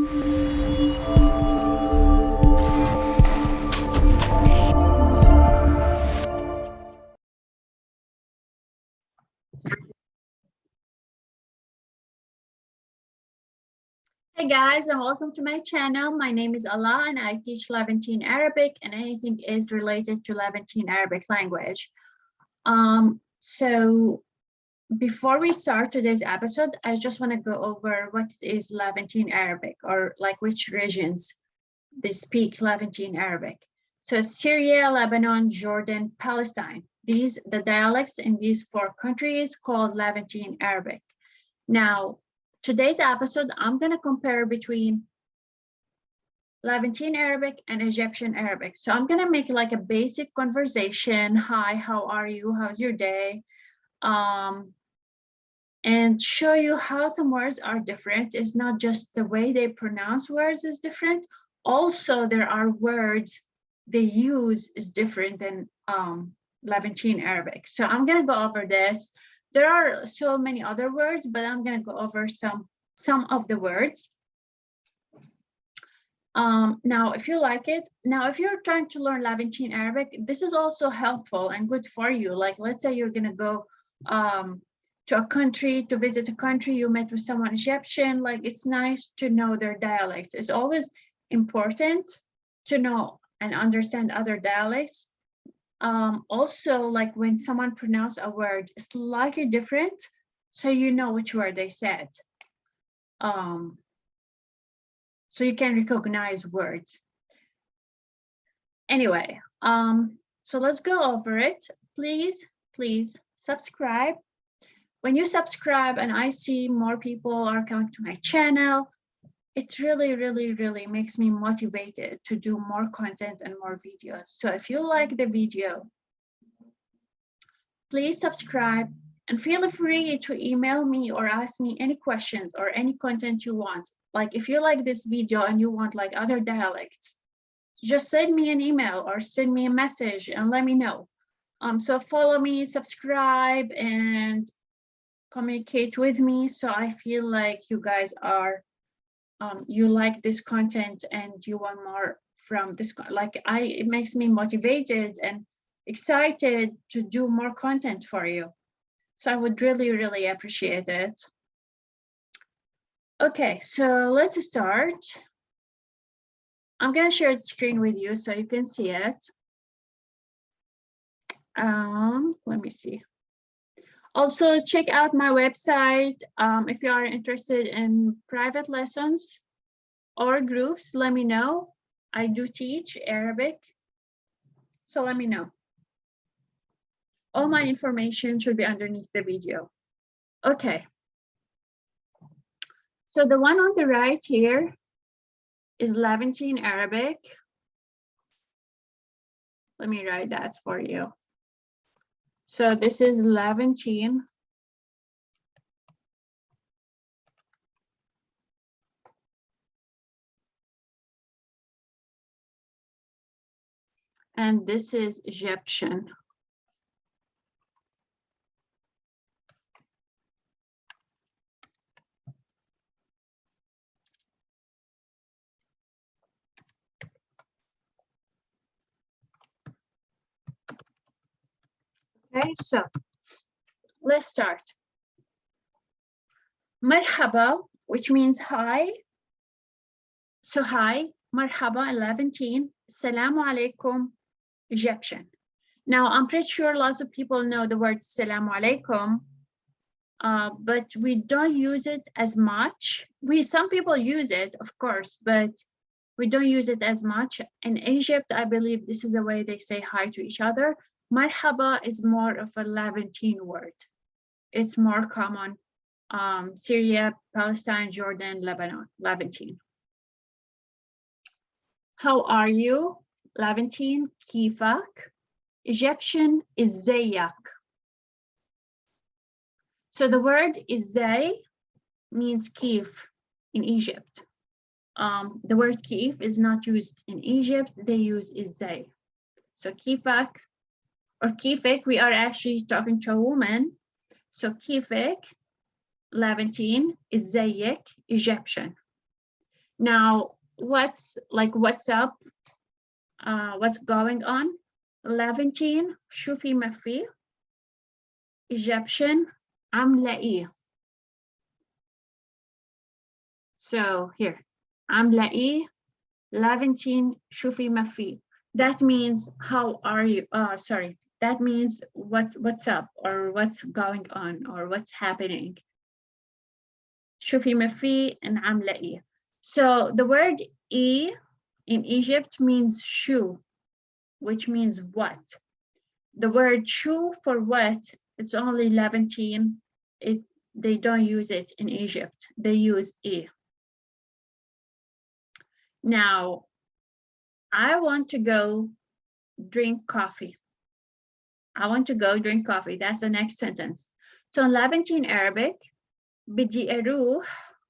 Hey guys, and welcome to my channel. My name is Alaa and I teach Levantine Arabic and anything is related to Levantine Arabic language. So before we start today's episode, I just want to go over what is Levantine Arabic, or like which regions they speak Levantine Arabic. So Syria, Lebanon, Jordan, Palestine. The dialects in these 4 countries called Levantine Arabic. Now, today's episode, I'm going to compare between Levantine Arabic and Egyptian Arabic. So I'm going to make like a basic conversation. Hi, how are you? How's your day? And show you how some words are different. It's not just the way they pronounce words is different. Also, there are words they use is different than Levantine Arabic. So I'm going to go over this. There are so many other words, but I'm going to go over some of the words. Now, if you like it, if you're trying to learn Levantine Arabic, this is also helpful and good for you. Like, let's say you're going to go to a country, to visit a country, you met with someone Egyptian, like it's nice to know their dialects. It's always important to know and understand other dialects. Also, like when someone pronounces a word slightly different, so you know which word they said. So you can recognize words. Anyway, so let's go over it. Please subscribe. When you subscribe and I see more people are coming to my channel, it really makes me motivated to do more content and more videos. So if you like the video, please subscribe and feel free to email me or ask me any questions or any content you want. Like if you like this video and you want like other dialects, just send me an email or send me a message and let me know. So follow me, subscribe, and communicate with me, so I feel like you guys are you like this content and you want more from this. Like it makes me motivated and excited to do more content for you. So I would really appreciate it. Okay, so let's start. I'm gonna share the screen with you so you can see it. Let me see. Also, check out my website. If you are interested in private lessons or groups, let me know. I do teach Arabic, so let me know. All my information should be underneath the video. Okay. So the one on the right here is Levantine Arabic. Let me write that for you. So this is Levantine. And this is Egyptian. Okay, so let's start. Marhaba, which means hi. So hi, marhaba, Levantine, salamu alaikum, Egyptian. Now, I'm pretty sure lots of people know the word salamu alaikum, but we don't use it as much. Some people use it, of course, but we don't use it as much. In Egypt, I believe this is the way they say hi to each other. Marhaba is more of a Levantine word. It's more common. Syria, Palestine, Jordan, Lebanon, Levantine. How are you? Levantine, kifak. Egyptian is zayak. So the word izay means kif in Egypt. The word kif is not used in Egypt. They use izay. So kifak or kifik, we are actually talking to a woman. So kifik, Levantine, izayek, Egyptian. Now, what's up? What's going on? Levantine, شوفي ما في. Egyptian, عم لاقيه. So here, عم لاقيه. Levantine, شوفي ما في. That means, how are you? Sorry. That means what's up, or what's going on, or what's happening. شوفي ما في and عم لاقيه. So the word e in Egypt means shoe, which means what. The word shoe for what, it's only Levantine. They don't use it in Egypt. They use e. Now, I want to go drink coffee. I want to go drink coffee. That's the next sentence. So in Levantine Arabic, بدي أروح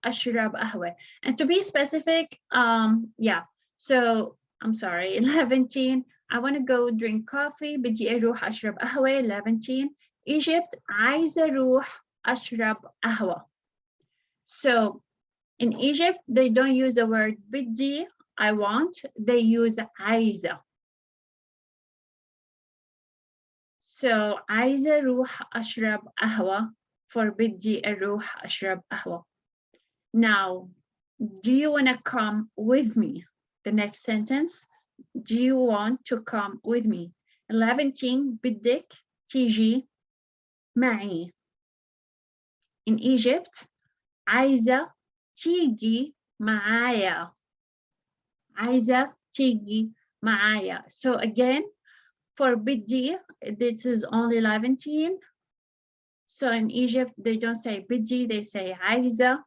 أشرب قهوة. And to be specific, yeah. So I'm sorry, Levantine, I want to go drink coffee. بدي أروح أشرب قهوة. Levantine. Egypt, عايزة أروح أشرب قهوة. So in Egypt, they don't use the word بدي, I want. They use عايزة. So عايزة أروح أشرب قهوة for بدي أروح أشرب قهوة. Now, do you want to come with me? The next sentence, do you want to come with me? Levantine, بدك تيجي معي. In Egypt, عايزة تيجي معايا. عايزة تيجي معايا. So again, for بدي, this is only Levantine. So in Egypt, they don't say بدي, they say عايزة.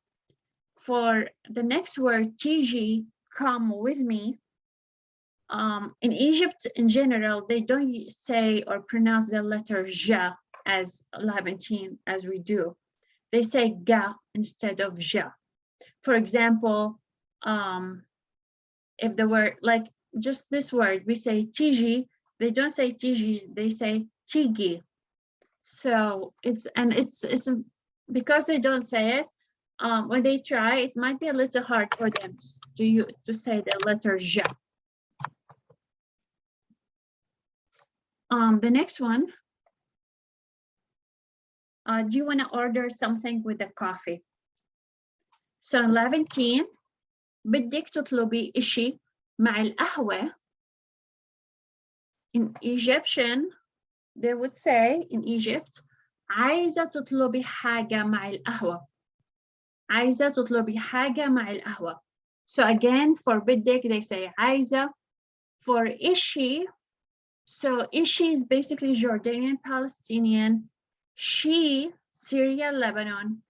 For the next word, تيجي, come with me. In Egypt, in general, they don't say or pronounce the letter ja as Levantine as we do. They say ga instead of ja. For example, if the word, like just this word, we say tiji, they don't say tiji, they say tigi. So it's because they don't say it, when they try, it might be a little hard for them to say the letter ja. The next one, do you want to order something with the coffee? So in Levantine, بدك تطلبي إشي مع القهوة. In Egyptian, they would say in Egypt, عايزة تطلبي حاجة مع القهوة. عايزة تطلبي حاجة مع القهوة. So again, for بدك, they say عايزة. For إشي, so إشي is basically Jordanian, Palestinian. She, Syria, Lebanon.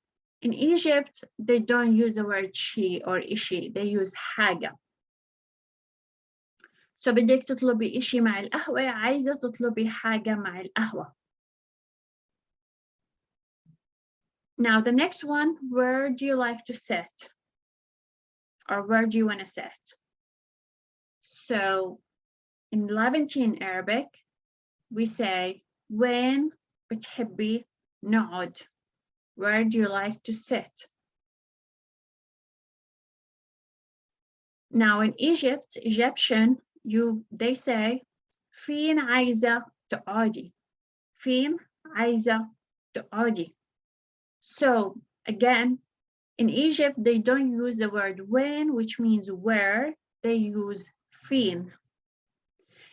In Egypt, they don't use the word she or ishi, they use حاجة. So بدك تطلبي إشي مع القهوة, عايزة تطلبي حاجة مع القهوة. Now the next one, where do you like to sit? Or where do you want to sit? So in Levantine Arabic, we say وين بتحبي نقعد? Where do you like to sit? Now in Egyptian, they say فين عايزة تقعدي? فين عايزة تقعدي? So again, in Egypt, they don't use the word when, which means where. They use فين.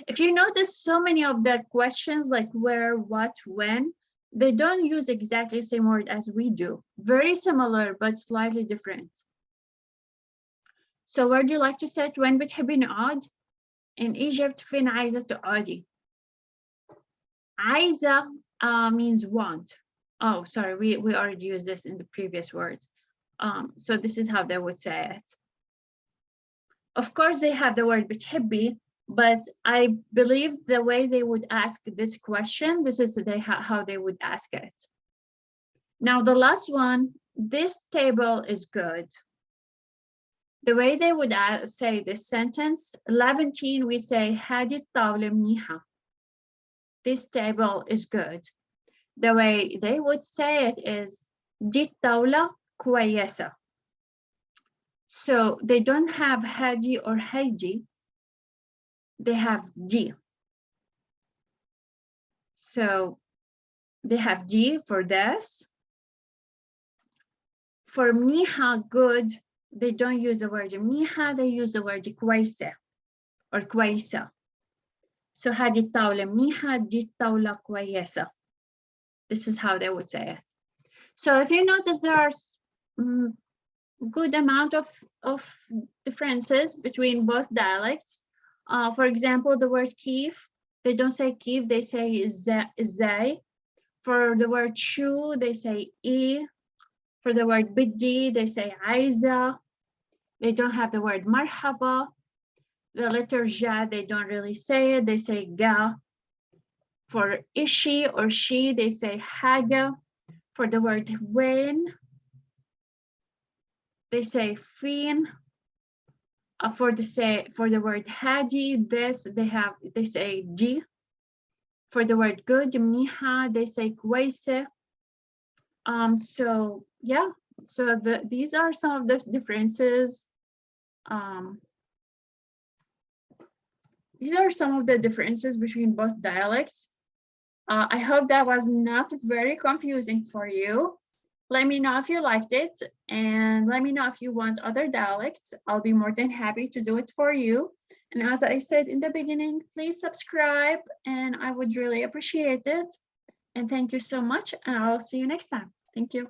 If you notice, so many of the questions like where, what, when, they don't use exactly the same word as we do. Very similar, but slightly different. So where do you like to sit? when بتحبي نقعد? In Egypt, فين عايزة تقعدي? عايزة means want. Oh, sorry, we already used this in the previous words. So this is how they would say it. Of course, they have the word بتحبي, but I believe the way they would ask this question, this is how they would ask it. Now, the last one, this table is good. The way they would say this sentence, Levantine, we say هذه الطاولة منيحة. This table is good. The way they would say it is دي الطاولة كويسة. So they don't have hadi or haidi, they have di. So they have di for this. For mniha, good, they don't use the word mniha, they use the word كويسة or كويسة. So هذه الطاولة منيحة, دي الطاولة كويسة. This is how they would say it. So if you notice, there are good amount of differences between both dialects. For example, the word kif, they don't say kif, they say zay. For the word shoe, they say e. For the word biddi, they say aiza. They don't have the word marhaba. The letter ja, they don't really say it, they say ga. For ishi or she, they say haga. For the word when, they say fin. For the word hadi, this, they say di. For the word good, mniha, they say kwayse. So yeah, so these are some of the differences. These are some of the differences between both dialects. I hope that was not very confusing for you. Let me know if you liked it, and let me know if you want other dialects. I'll be more than happy to do it for you. And as I said in the beginning, please subscribe, and I would really appreciate it. And thank you so much, and I'll see you next time. Thank you.